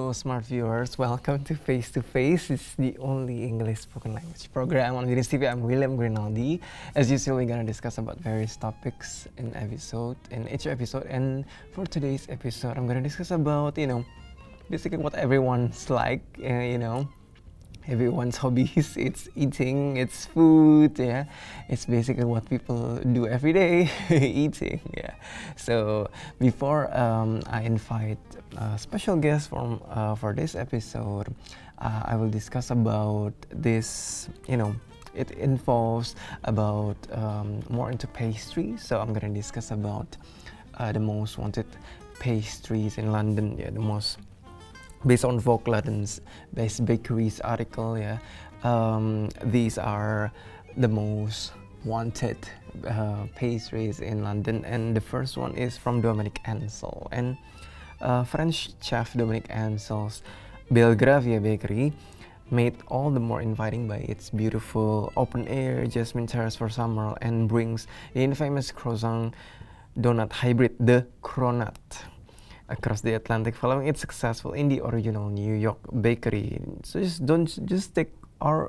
Hello, smart viewers. Welcome to Face to Face. It's the only English spoken language program on Viris TV. I'm William Grinaldi. As usual, we're gonna discuss about various topics in each episode. And for today's episode, I'm gonna discuss about basically what everyone's like. Everyone's hobbies. It's eating, it's food, yeah. It's basically what people do every day, eating, yeah. So before I invite a special guest for this episode, I will discuss about this, it involves about more into pastry. So I'm gonna discuss about the most wanted pastries in London, yeah, the most based on vocabularies based bakeries article, yeah. These are the most wanted pastries in London, and the first one is from Dominic Ansel. And French chef Dominic Ansel's Belgravia bakery made all the more inviting by its beautiful open-air jasmine terrace for summer, and brings the infamous croissant donut hybrid, the Cronut, across the Atlantic, following its successful in the original New York bakery. So just take our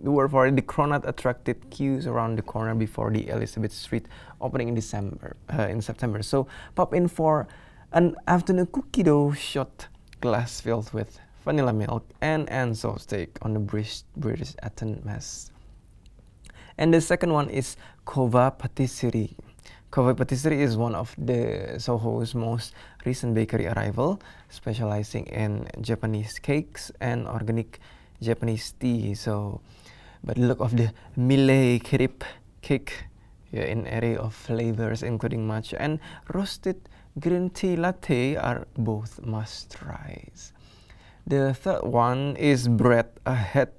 the word for it. The Cronut attracted queues around the corner before the Elizabeth Street opening in September. So pop in for an afternoon cookie dough shot glass filled with vanilla milk and Ansel's take on the British Eton mess. And the second one is Cova Patisserie. Cova Patisserie is one of the Soho's most recent bakery arrival, specializing in Japanese cakes and organic Japanese tea. So, but look of the Millet crepe cake, yeah, in array of flavors including matcha and roasted green tea latte are both must tries. The third one is bread ahead.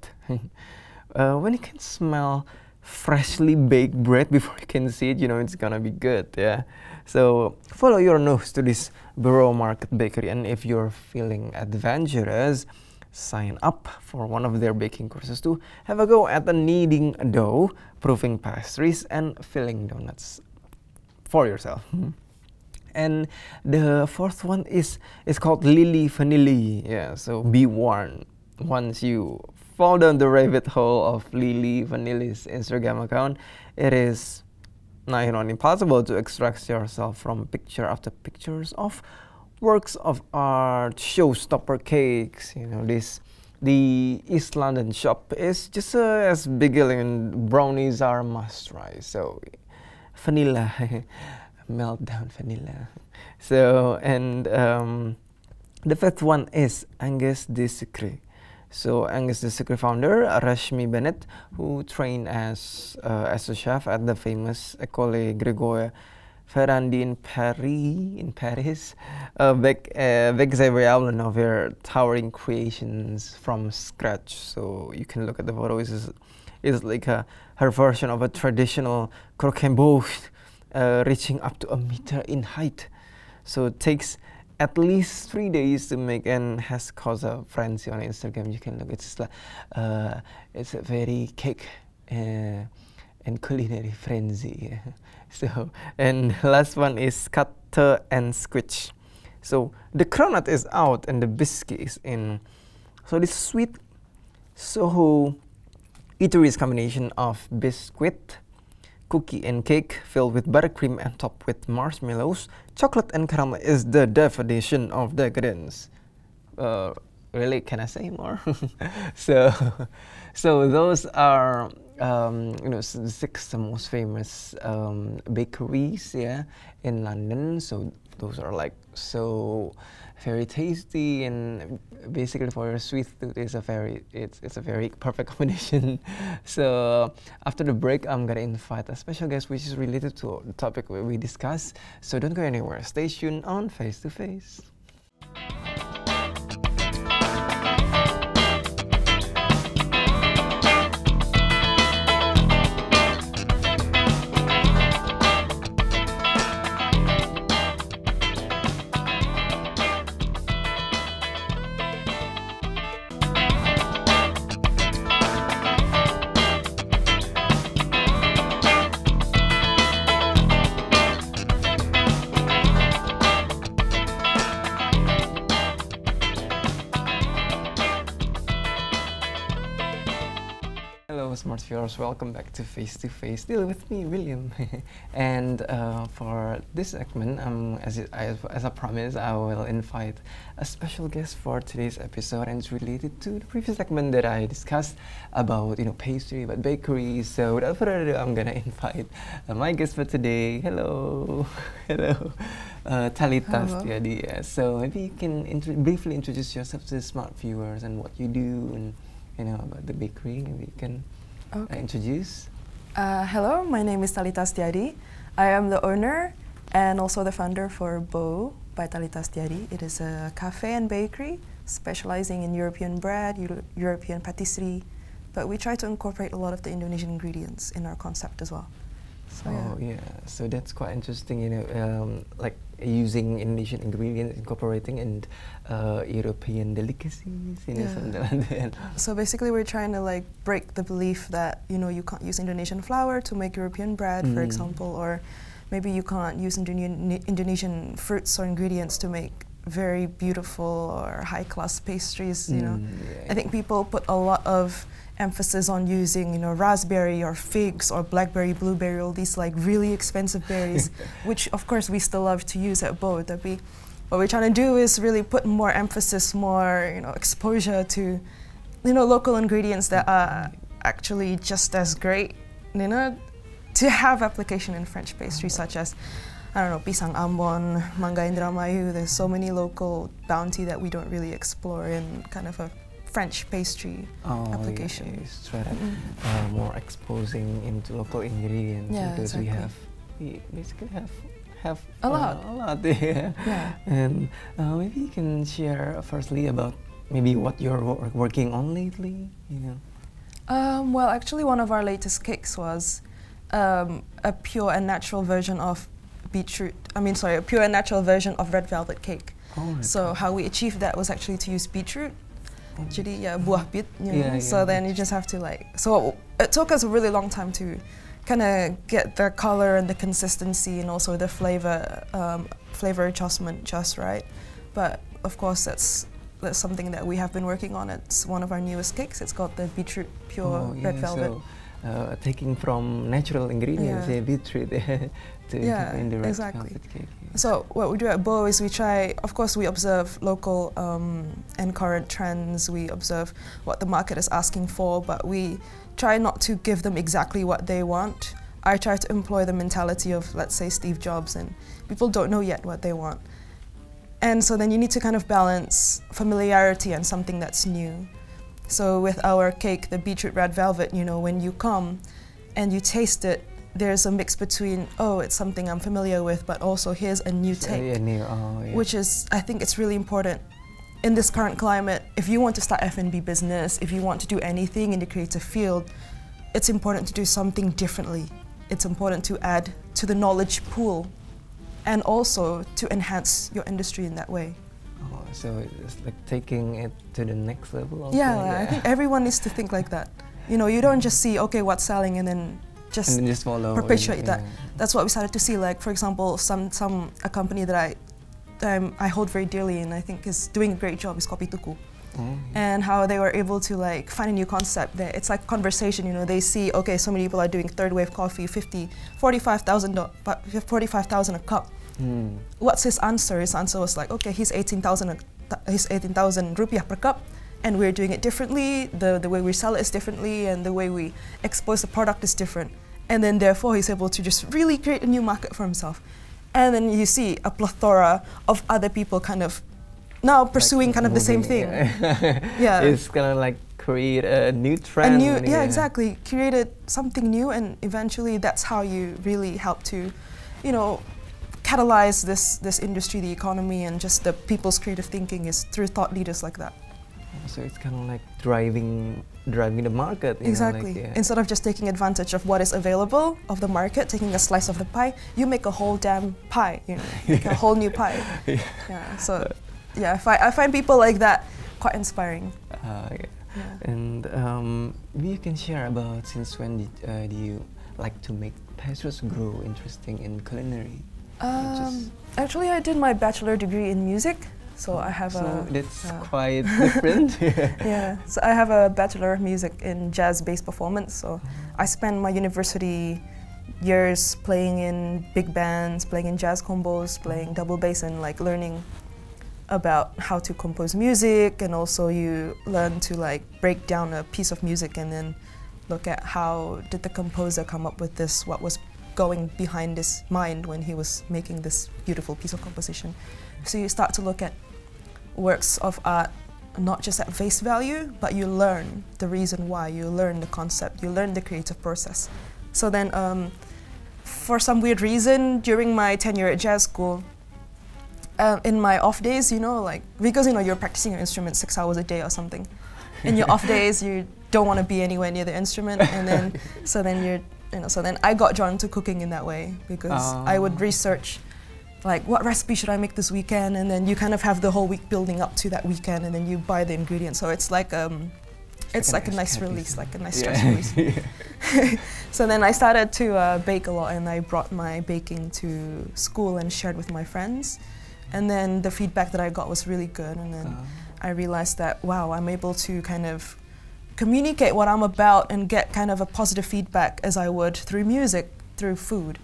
When you can smell freshly baked bread before you can see it, it's gonna be good, yeah. So follow your nose to this Borough Market bakery, and if you're feeling adventurous, sign up for one of their baking courses to have a go at the kneading dough, proving pastries, and filling donuts for yourself. And the fourth one is called Lily Vanilli, yeah. So be warned, once you fall down the rabbit hole of Lily Vanilli's Instagram account, it is impossible to extract yourself from picture after pictures of works of art, showstopper cakes. The East London shop is just as big, and brownies are must try. So vanilla, meltdown vanilla. So, and the fifth one is Angus de Secret. So Angus the Secret founder, Rashmi Bennett, who trained as a chef at the famous École Grégoire Ferrandi in Paris, bakes every element of her towering creations from scratch. So you can look at the photo. It's like her version of a traditional croquembouche, reaching up to 1 meter in height. So it takes at least 3 days to make, and has caused a frenzy on Instagram. You can look. It's a very cake and culinary frenzy. So, and last one is Cutter and Squitch. So the Cronut is out and the biscuit is in. So this sweet Soho eatery's combination of biscuit, cookie and cake filled with buttercream and topped with marshmallows, chocolate and caramel is the definition of decadence. Really, can I say more? so those are the 6 most famous bakeries, yeah, in London. So those are like so very tasty, and basically for your sweet tooth it's a very perfect combination. So after the break, I'm gonna invite a special guest which is related to the topic we discussed. So don't go anywhere. Stay tuned on Face to Face. smart viewers, welcome back to Face to Face. Still with me, William. And for this segment, as I promised, I will invite a special guest for today's episode, and it's related to the previous segment that I discussed about, pastry, about bakeries. So without further ado, I'm gonna invite my guest for today. Hello, hello, Talitha Setiadi. Yeah. So maybe you can briefly introduce yourself to the smart viewers and what you do, and about the bakery. Maybe you can introduce. Hello, my name is Talitha Setiadi. I am the owner and also the founder for Bo by Talitha Setiadi. It is a cafe and bakery specializing in European bread, European pastry, but we try to incorporate a lot of the Indonesian ingredients in our concept as well. So, so that's quite interesting, like using Indonesian ingredients, incorporating and European delicacies, something like that. So basically we're trying to break the belief that, you can't use Indonesian flour to make European bread, for example, or maybe you can't use Indonesian fruits or ingredients to make very beautiful or high-class pastries, I think people put a lot of emphasis on using, raspberry or figs or blackberry, blueberry, all these really expensive berries, which of course we still love to use at Bo. What we're trying to do is really put more emphasis, more exposure to, local ingredients that are actually just as great, to have application in French pastry, such as, pisang ambon, mangga Indramayu. There's so many local bounty that we don't really explore in kind of a French pastry application. Yes, try more exposing into local ingredients, because we basically have a lot. And maybe you can share firstly about maybe what you're working on lately. Well, actually, one of our latest cakes was a pure and natural version of a pure and natural version of red velvet cake. So how we achieved that was actually to use beetroot. Jadi buah beet, so then you just have to so it took us a really long time to kind of get the color and the consistency and also the flavor adjustment just right. But of course that's something that we have been working on. It's one of our newest cakes. It's called the beetroot pure red velvet. So, taking from natural ingredients, beetroot, to in the red velvet cake. So what we do at Bo is we try, of course we observe local and current trends, we observe what the market is asking for, but we try not to give them exactly what they want. I try to employ the mentality of, let's say, Steve Jobs, and people don't know yet what they want. And so then you need to kind of balance familiarity and something that's new. So with our cake, the beetroot red velvet, when you come and you taste it, there's a mix between, it's something I'm familiar with, but also here's a new take, which is, I think it's really important in this current climate. If you want to start F&B business, if you want to do anything in the creative field, it's important to do something differently. It's important to add to the knowledge pool and also to enhance your industry in that way. So it's like taking it to the next level also. I think everyone needs to think like that. You don't just see, what's selling and then just follow perpetuate that. That's what we started to see. Like, for example, a company that I hold very dearly and I think is doing a great job is Kopi Tuku. And how they were able to find a new concept there. It's like conversation, they see, so many people are doing third wave coffee, 45,000 a cup. What's his answer? His answer was he's 18,000 rupiah per cup, and we're doing it differently. The way we sell it is differently, and the way we expose the product is different. And then therefore he's able to just really create a new market for himself. And then you see a plethora of other people kind of now pursuing kind of the same thing. It's kind of create a new trend. Exactly. Created something new, and eventually that's how you really help to, catalyze this industry, the economy, and just the people's creative thinking is through thought leaders like that. So it's kind of driving the market. Exactly. Instead of just taking advantage of what is available of the market, taking a slice of the pie, you make a whole damn pie. Make a whole new pie. So I find people like that quite inspiring. And maybe you can share about since when do you like to make pastries grow interesting in culinary? Actually, I did my bachelor degree in music So I have that's quite different. Yeah, so I have a Bachelor of Music in jazz-based performance. So I spent my university years playing in big bands, playing in jazz combos, playing double bass, and like learning about how to compose music, and also you learn to like break down a piece of music and then look at how did the composer come up with this, what was going behind his mind when he was making this beautiful piece of composition. So you start to look at works of art not just at face value, but you learn the reason why, you learn the concept, you learn the creative process. So then for some weird reason during my tenure at jazz school, in my off days, you know, like, because, you know, you're practicing your instrument 6 hours a day or something. In your off days, you don't want to be anywhere near the instrument, and then, so then I got drawn to cooking in that way, because I would research, like, what recipe should I make this weekend, and then you kind of have the whole week building up to that weekend, and then you buy the ingredients. So it's like a nice release, like a nice stress release. So then I started to bake a lot, and I brought my baking to school and shared with my friends. And then the feedback that I got was really good, and then I realized that, wow, I'm able to kind of communicate what I'm about and get kind of a positive feedback as I would through music, through food.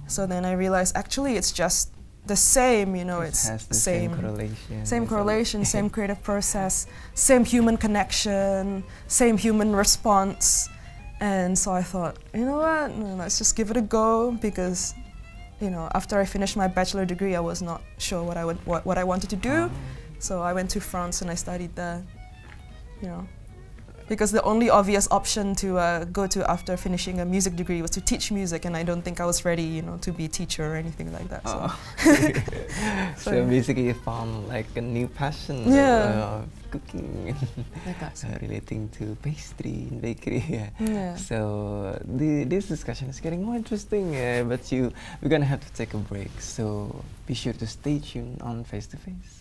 So then I realized actually it's just the same, you know, it's has the same correlation. Same correlation, same creative process, same human connection, same human response. And so I thought, you know what, let's just give it a go, because, you know, after I finished my bachelor degree, I was not sure what I wanted to do. So I went to France and I studied there, you know, because the only obvious option to go to after finishing a music degree was to teach music, and I don't think I was ready, you know, to be a teacher or anything like that. So basically you found like a new passion of cooking, relating to pastry and bakery. So this discussion is getting more interesting, but we're gonna have to take a break. So be sure to stay tuned on Face to Face.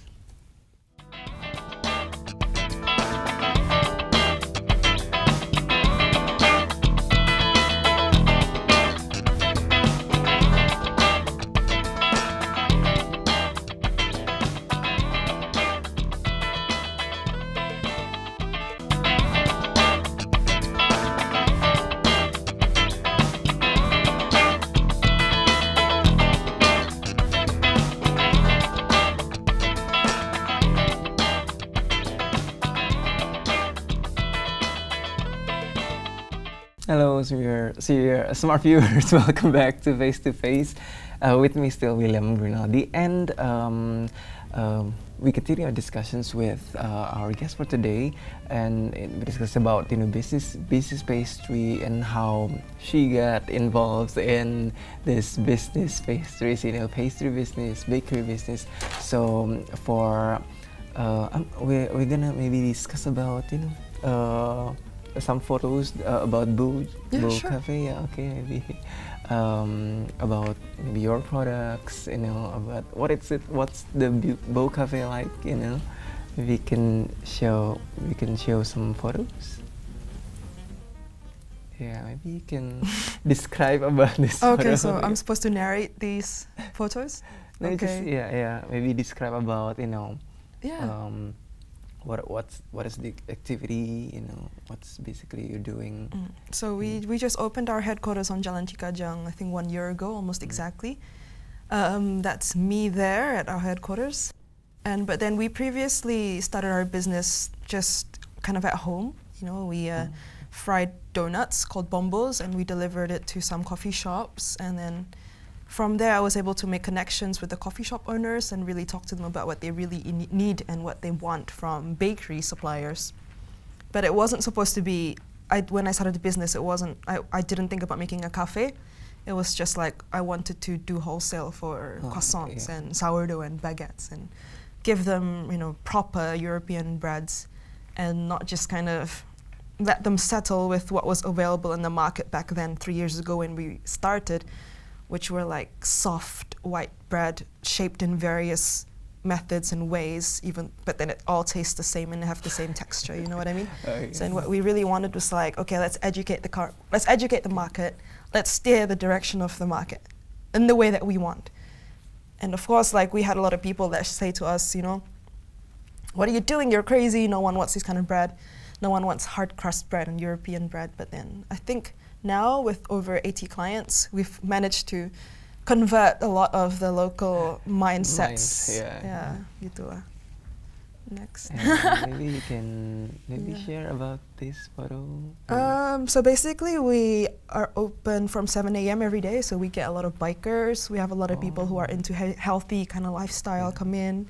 Hello, smart viewers. Welcome back to Face to Face. With me still William Grunaldi, and we continue our discussions with our guest for today, and we discuss about business pastry and how she got involved in this business pastries, pastry business, bakery business. So for we're gonna maybe discuss about some photos about Bo Cafe, maybe about maybe your products, about what's the Bo Cafe like, we can show some photos. Yeah, maybe you can describe about this. Okay, so I'm supposed to narrate these photos. No, okay. Just, maybe describe about what is the activity, what's basically you're doing. So we just opened our headquarters on Jalan Cikajang, I think 1 year ago, almost exactly. That's me there at our headquarters. But then we previously started our business just kind of at home. We fried donuts called bombos, and we delivered it to some coffee shops, and then from there I was able to make connections with the coffee shop owners and really talk to them about what they really need and what they want from bakery suppliers. But it wasn't supposed to be, when I started the business, I didn't think about making a cafe. It was just like I wanted to do wholesale for croissants and sourdough and baguettes, and give them proper European breads, and not just kind of let them settle with what was available in the market back then 3 years ago when we started, which were like soft white bread shaped in various methods and ways, but then it all tastes the same and have the same texture. You know what I mean? So and what we really wanted was like, okay, let's educate the market, let's steer the direction of the market in the way that we want. And of course, like, we had a lot of people that say to us, you know, what are you doing? You're crazy. No one wants this kind of bread. No one wants hard crust bread and European bread. But then I think now with over 80 clients, we've managed to convert a lot of the local mindsets. Yeah, gitu lah. Next. Maybe you can share about this photo. So basically, we are open from 7 a.m. every day. So we get a lot of bikers. We have a lot of people who are into healthy kind of lifestyle come in.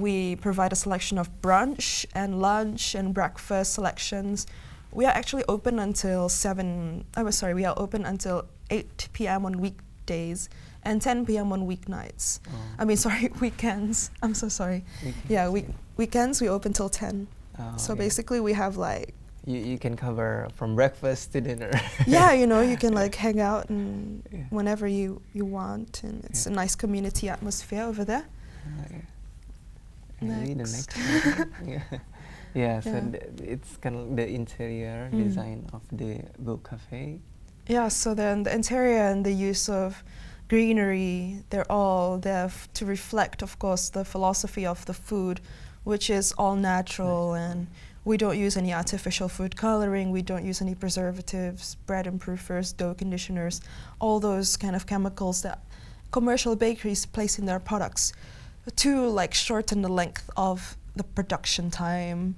We provide a selection of brunch and lunch and breakfast selections. We are actually open until we are open until 8 p.m. on weekdays and 10 p.m. on weeknights. I mean, sorry, weekends. I'm so sorry. Yeah, weekends we open till 10. So basically we have like... You can cover from breakfast to dinner. Yeah, you know, you can like hang out and whenever you want, and it's a nice community atmosphere over there. Maybe the next one. So it's kind of the interior design of the Go Cafe. Yeah, so then the interior and the use of greenery, they're all there to reflect, of course, the philosophy of the food, which is all natural, and we don't use any artificial food coloring, we don't use any preservatives, bread improvers, dough conditioners, all those kind of chemicals that commercial bakeries place in their products to like shorten the length of the production time,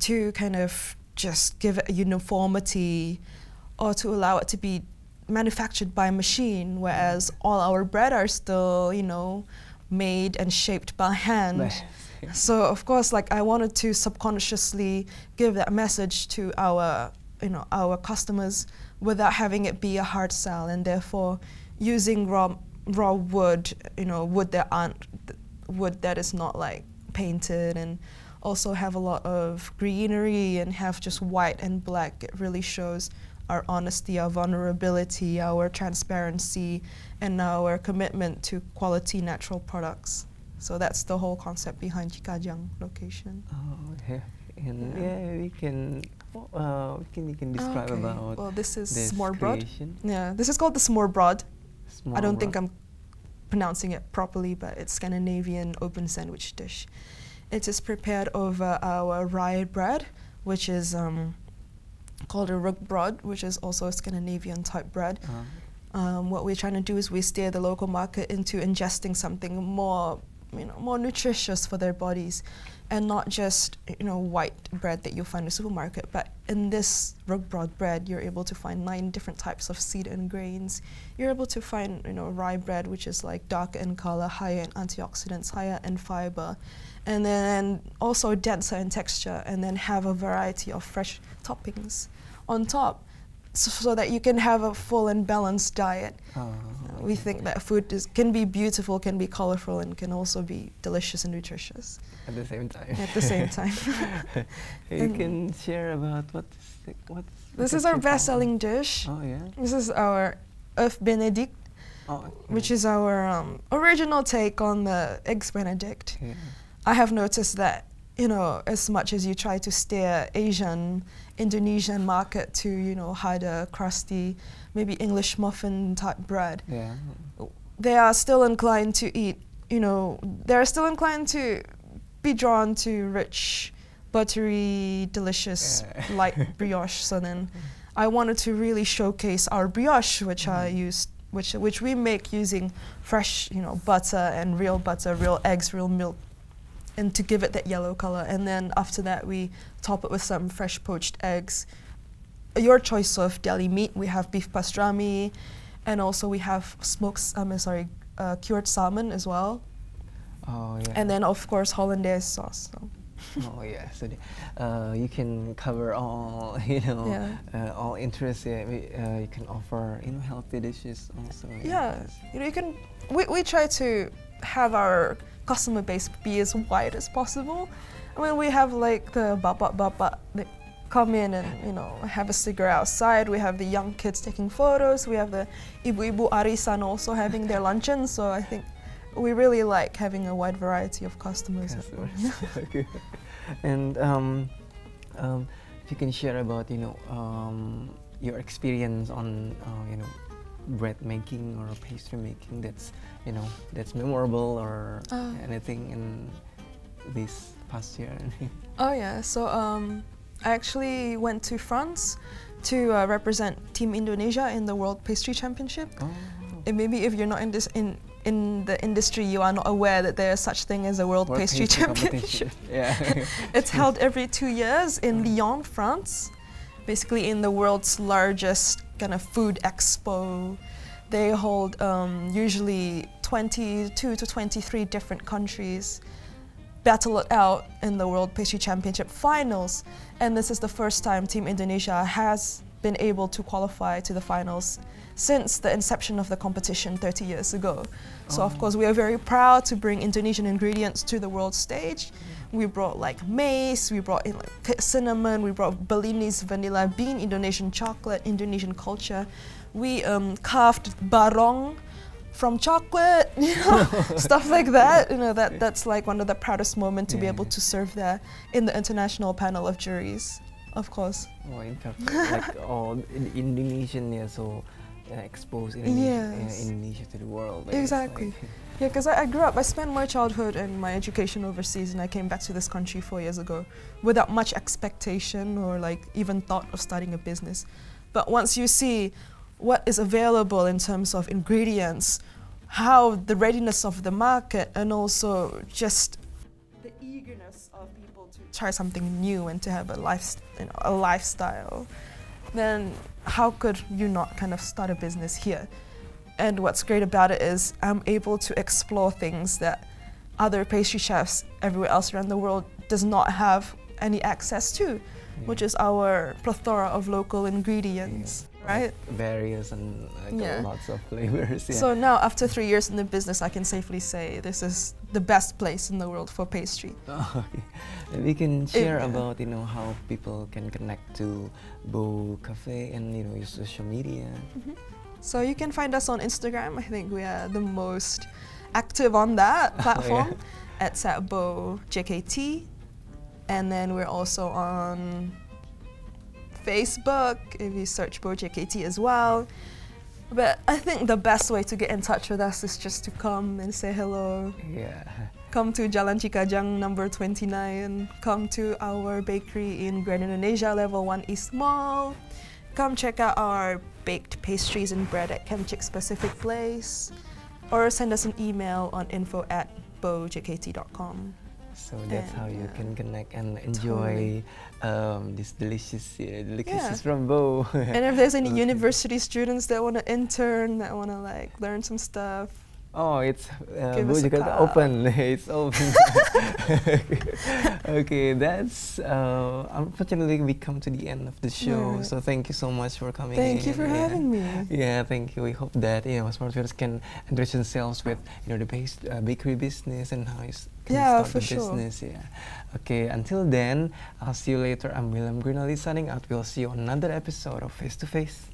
to kind of just give it a uniformity, or to allow it to be manufactured by machine, whereas all our bread are still, you know, made and shaped by hand. So of course, like, I wanted to subconsciously give that message to our, you know, our customers without having it be a hard sell, and therefore using raw wood, you know, wood that is not like painted, and also have a lot of greenery and have just white and black. It really shows our honesty, our vulnerability, our transparency, and our commitment to quality natural products. So that's the whole concept behind Cikajang location. And we can describe about. Well, this is this smørbrød. creation. Yeah, this is called the smørbrød. I don't think I'm pronouncing it properly, but it's Scandinavian open sandwich dish. It is prepared over our rye bread, which is called a rugbrød, which is also a Scandinavian type bread. What we're trying to do is we steer the local market into ingesting something more, you know, more nutritious for their bodies, and not just, you know, white bread that you'll find in the supermarket. But in this rugbrød bread, you're able to find 9 different types of seed and grains. You're able to find, you know, rye bread, which is like darker in color, higher in antioxidants, higher in fiber, and then also denser in texture, and then have a variety of fresh toppings on top, so that you can have a full and balanced diet. We think that food can be beautiful, can be colorful, and can also be delicious and nutritious. At the same time. At the same time. You can share about this is our best-selling dish. This is our œuf Benedict, which is our original take on the eggs Benedict. I have noticed that, you know, as much as you try to steer Asian, Indonesian market to, you know, harder, crusty, maybe English muffin type bread, they are still inclined to eat, you know, they're still inclined to be drawn to rich, buttery, delicious, light brioche. So then I wanted to really showcase our brioche, which I used, which we make using fresh, you know, butter, real eggs, real milk, and to give it that yellow color. And then after that, we top it with some fresh poached eggs. Your choice of deli meat. We have beef pastrami, and also we have cured salmon as well. And then of course Hollandaise sauce. So. So you can cover all, you know, all interests. You can offer, you know, healthy dishes also. You know, you can. We try to have our customer base be as wide as possible. I mean, we have like the bapak that come in and, you know, have a cigarette outside. We have the young kids taking photos. We have the ibu-ibu arisan also having their luncheon. So I think we really like having a wide variety of customers. And if you can share about, you know, your experience on, you know, bread making or pastry making that's that's memorable or anything in this past year? Oh yeah, so I actually went to France to represent Team Indonesia in the World Pastry Championship. Oh. And maybe if you're not in the industry, you are not aware that there is such thing as a World Pastry Championship. Yeah. It's held every 2 years in Lyon, France. Basically in the world's largest kind of food expo. They hold usually 22 to 23 different countries battle it out in the World Pastry Championship finals. And this is the first time Team Indonesia has been able to qualify to the finals since the inception of the competition 30 years ago. So of course we are very proud to bring Indonesian ingredients to the world stage. We brought like maize, we brought in like cinnamon, we brought Balinese vanilla bean, Indonesian chocolate, Indonesian culture. We carved barong from chocolate, stuff like that. That's like one of the proudest moments to be able to serve there in the international panel of juries, of course. Oh, in fact, like all Indonesian, so expose Indonesia to the world. Exactly. Yeah, because I grew up, I spent my childhood and my education overseas, and I came back to this country 4 years ago without much expectation or like even thought of starting a business. But once you see what is available in terms of ingredients, how the readiness of the market, and also just the eagerness of people to try something new and to have a lifestyle, then how could you not kind of start a business here? And what's great about it is I'm able to explore things that other pastry chefs everywhere else around the world does not have any access to, which is our plethora of local ingredients, right? Various and lots of flavors. So now, after 3 years in the business, I can safely say this is the best place in the world for pastry. Okay. And we can share about how people can connect to Bow Cafe and your social media. So you can find us on Instagram. I think we are the most active on that platform at @BowJKT. And then we're also on Facebook if you search BowJKT as well. But I think the best way to get in touch with us is just to come and say hello. Yeah. Come to Jalan Cikajang number 29. Come to our bakery in Grand Indonesia Level 1 East Mall. Come check out our baked pastries and bread at Kemchik Specific Place. Or send us an email on info@bowjkt.com. So that's how you can connect and enjoy this delicious delicacies from Bow. And if there's any university students that want to intern, that want to like learn some stuff, oh, it's Bow Jakarta open. It's open. Okay, that's unfortunately we come to the end of the show. So thank you so much for coming. Thank you for having me. Yeah, thank you. We hope that smart viewers can introduce themselves with the bakery business and how you can start the business. Yeah. Okay. Until then, I'll see you later. I'm William Grinaldi signing out. We'll see you on another episode of Face to Face.